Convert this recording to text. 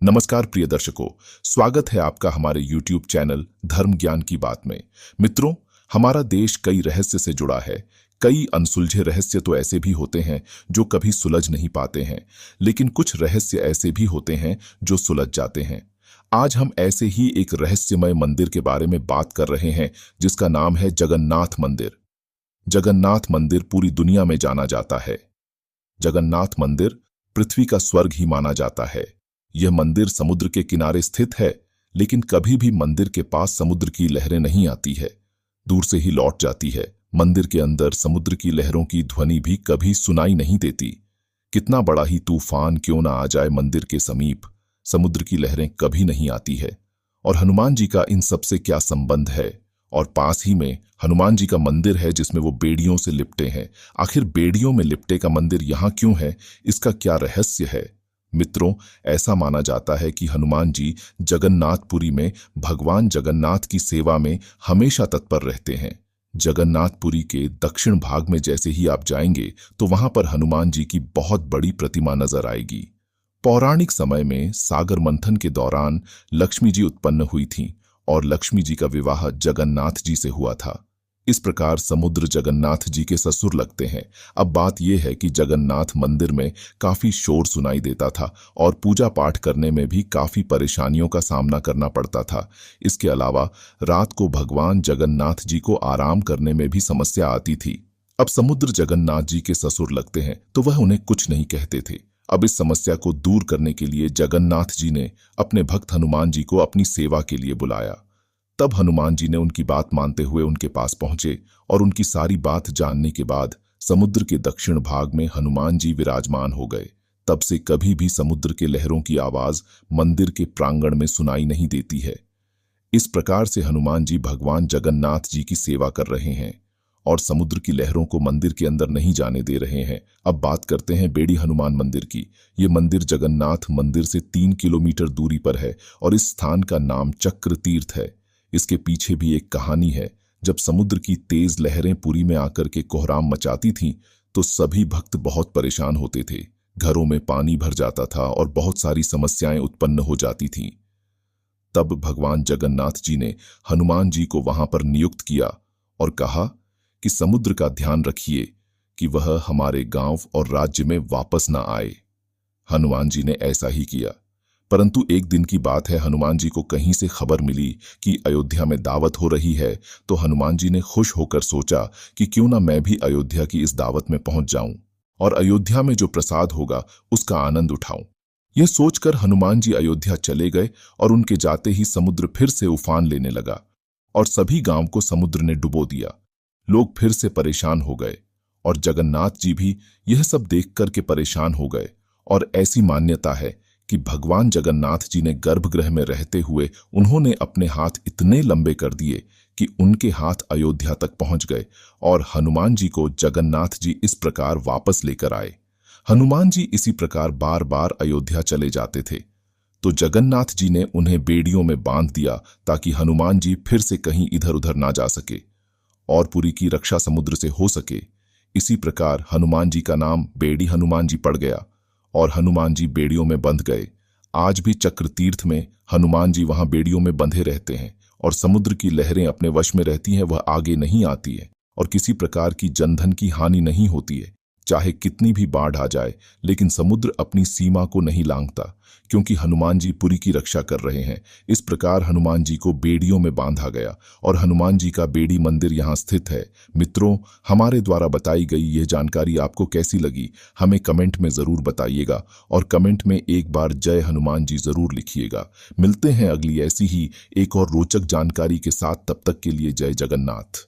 नमस्कार प्रिय दर्शकों, स्वागत है आपका हमारे YouTube चैनल धर्म ज्ञान की बात में। मित्रों, हमारा देश कई रहस्य से जुड़ा है। कई अनसुलझे रहस्य तो ऐसे भी होते हैं जो कभी सुलझ नहीं पाते हैं, लेकिन कुछ रहस्य ऐसे भी होते हैं जो सुलझ जाते हैं। आज हम ऐसे ही एक रहस्यमय मंदिर के बारे में बात कर रहे हैं जिसका नाम है जगन्नाथ मंदिर। जगन्नाथ मंदिर पूरी दुनिया में जाना जाता है। जगन्नाथ मंदिर पृथ्वी का स्वर्ग ही माना जाता है। यह मंदिर समुद्र के किनारे स्थित है, लेकिन कभी भी मंदिर के पास समुद्र की लहरें नहीं आती है, दूर से ही लौट जाती है। मंदिर के अंदर समुद्र की लहरों की ध्वनि भी कभी सुनाई नहीं देती। कितना बड़ा ही तूफान क्यों ना आ जाए, मंदिर के समीप समुद्र की लहरें कभी नहीं आती है। और हनुमान जी का इन सब से क्या संबंध है? और पास ही में हनुमान जी का मंदिर है जिसमें वो बेड़ियों से लिपटे हैं। आखिर बेड़ियों में लिपटे का मंदिर यहाँ क्यों है? इसका क्या रहस्य है? मित्रों, ऐसा माना जाता है कि हनुमान जी जगन्नाथपुरी में भगवान जगन्नाथ की सेवा में हमेशा तत्पर रहते हैं। जगन्नाथपुरी के दक्षिण भाग में जैसे ही आप जाएंगे तो वहां पर हनुमान जी की बहुत बड़ी प्रतिमा नजर आएगी। पौराणिक समय में सागर मंथन के दौरान लक्ष्मी जी उत्पन्न हुई थीं और लक्ष्मी जी का विवाह जगन्नाथ जी से हुआ था। इस प्रकार समुद्र जगन्नाथ जी के ससुर लगते हैं। अब बात यह है कि जगन्नाथ मंदिर में काफी शोर सुनाई देता था और पूजा पाठ करने में भी काफी परेशानियों का सामना करना पड़ता था। इसके अलावा रात को भगवान जगन्नाथ जी को आराम करने में भी समस्या आती थी। अब समुद्र जगन्नाथ जी के ससुर लगते हैं तो वह उन्हें कुछ नहीं कहते थे। अब इस समस्या को दूर करने के लिए जगन्नाथ जी ने अपने भक्त हनुमान जी को अपनी सेवा के लिए बुलाया। तब हनुमान जी ने उनकी बात मानते हुए उनके पास पहुंचे और उनकी सारी बात जानने के बाद समुद्र के दक्षिण भाग में हनुमान जी विराजमान हो गए। तब से कभी भी समुद्र के लहरों की आवाज मंदिर के प्रांगण में सुनाई नहीं देती है। इस प्रकार से हनुमान जी भगवान जगन्नाथ जी की सेवा कर रहे हैं और समुद्र की लहरों को मंदिर के अंदर नहीं जाने दे रहे हैं। अब बात करते हैं बेड़ी हनुमान मंदिर की। ये मंदिर जगन्नाथ मंदिर से 3 किलोमीटर दूरी पर है और इस स्थान का नाम चक्र तीर्थ है। इसके पीछे भी एक कहानी है। जब समुद्र की तेज लहरें पुरी में आकर के कोहराम मचाती थीं, तो सभी भक्त बहुत परेशान होते थे। घरों में पानी भर जाता था और बहुत सारी समस्याएं उत्पन्न हो जाती थीं। तब भगवान जगन्नाथ जी ने हनुमान जी को वहां पर नियुक्त किया और कहा कि समुद्र का ध्यान रखिए कि वह हमारे गांव और राज्य में वापस न आए। हनुमान जी ने ऐसा ही किया। परंतु एक दिन की बात है, हनुमान जी को कहीं से खबर मिली कि अयोध्या में दावत हो रही है। तो हनुमान जी ने खुश होकर सोचा कि क्यों ना मैं भी अयोध्या की इस दावत में पहुंच जाऊं और अयोध्या में जो प्रसाद होगा उसका आनंद उठाऊं। यह सोचकर हनुमान जी अयोध्या चले गए और उनके जाते ही समुद्र फिर से उफान लेने लगा और सभी गांव को समुद्र ने डुबो दिया। लोग फिर से परेशान हो गए और जगन्नाथ जी भी यह सब देख करके परेशान हो गए। और ऐसी मान्यता है कि भगवान जगन्नाथ जी ने गर्भगृह में रहते हुए उन्होंने अपने हाथ इतने लंबे कर दिए कि उनके हाथ अयोध्या तक पहुंच गए और हनुमान जी को जगन्नाथ जी इस प्रकार वापस लेकर आए। हनुमान जी इसी प्रकार बार बार अयोध्या चले जाते थे, तो जगन्नाथ जी ने उन्हें बेड़ियों में बांध दिया ताकि हनुमान जी फिर से कहीं इधर उधर ना जा सके और पुरी की रक्षा समुद्र से हो सके। इसी प्रकार हनुमान जी का नाम बेड़ी हनुमान जी पड़ गया और हनुमान जी बेड़ियों में बंध गए। आज भी चक्र तीर्थ में हनुमान जी वहां बेड़ियों में बंधे रहते हैं और समुद्र की लहरें अपने वश में रहती हैं, वह आगे नहीं आती है और किसी प्रकार की जनधन की हानि नहीं होती है। चाहे कितनी भी बाढ़ आ जाए, लेकिन समुद्र अपनी सीमा को नहीं लांघता, क्योंकि हनुमान जी पुरी की रक्षा कर रहे हैं। इस प्रकार हनुमान जी को बेड़ियों में बांधा गया और हनुमान जी का बेड़ी मंदिर यहाँ स्थित है। मित्रों, हमारे द्वारा बताई गई यह जानकारी आपको कैसी लगी, हमें कमेंट में जरूर बताइएगा और कमेंट में एक बार जय हनुमान जी जरूर लिखिएगा। मिलते हैं अगली ऐसी ही एक और रोचक जानकारी के साथ। तब तक के लिए जय जगन्नाथ।